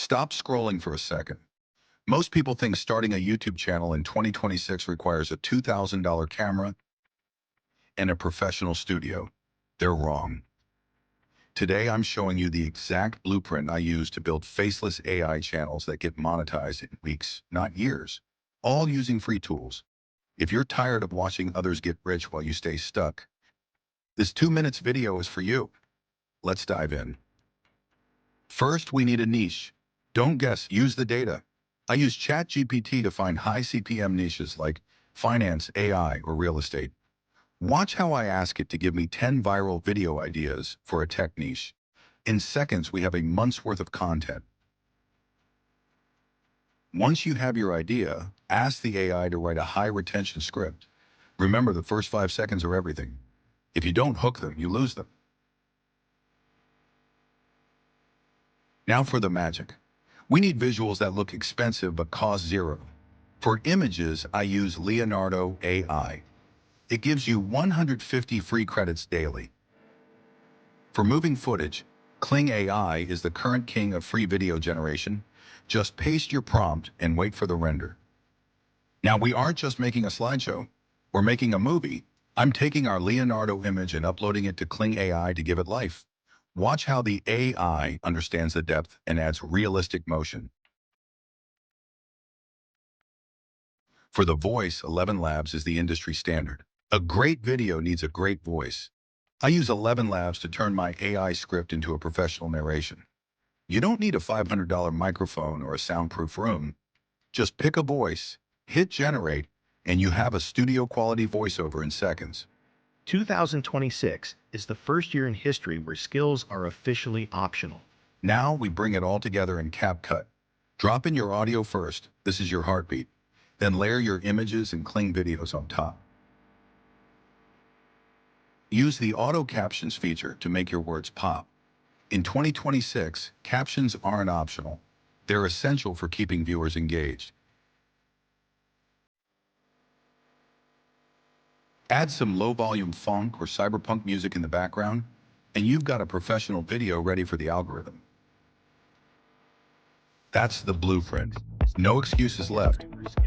Stop scrolling for a second. Most people think starting a YouTube channel in 2026 requires a $2,000 camera and a professional studio. They're wrong. Today, I'm showing you the exact blueprint I use to build faceless AI channels that get monetized in weeks, not years, all using free tools. If you're tired of watching others get rich while you stay stuck, this 2 minutes video is for you. Let's dive in. First, we need a niche. Don't guess, use the data. I use ChatGPT to find high CPM niches like finance, AI, or real estate. Watch how I ask it to give me 10 viral video ideas for a tech niche. In seconds, we have a month's worth of content. Once you have your idea, ask the AI to write a high retention script. Remember, the first 5 seconds are everything. If you don't hook them, you lose them. Now for the magic. We need visuals that look expensive but cost zero. For images, I use Leonardo.ai. It gives you 150 free credits daily. For moving footage, Kling AI is the current king of free video generation. Just paste your prompt and wait for the render. Now, we aren't just making a slideshow. We're making a movie. I'm taking our Leonardo image and uploading it to Kling AI to give it life. Watch how the AI understands the depth and adds realistic motion. For the voice, ElevenLabs is the industry standard. A great video needs a great voice. I use ElevenLabs to turn my AI script into a professional narration. You don't need a $500 microphone or a soundproof room. Just pick a voice, hit generate, and you have a studio-quality voiceover in seconds. 2026 is the first year in history where skills are officially optional. Now we bring it all together in CapCut. Drop in your audio first. This is your heartbeat. Then layer your images and Kling videos on top. Use the auto captions feature to make your words pop. In 2026, captions aren't optional. They're essential for keeping viewers engaged. Add some low-volume funk or cyberpunk music in the background, and you've got a professional video ready for the algorithm. That's the blueprint. No excuses left.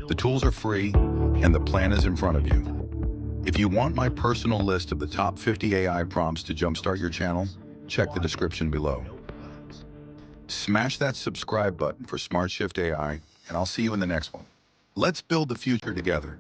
The tools are free, and the plan is in front of you. If you want my personal list of the top 50 AI prompts to jumpstart your channel, check the description below. Smash that subscribe button for SmartShift AI, and I'll see you in the next one. Let's build the future together.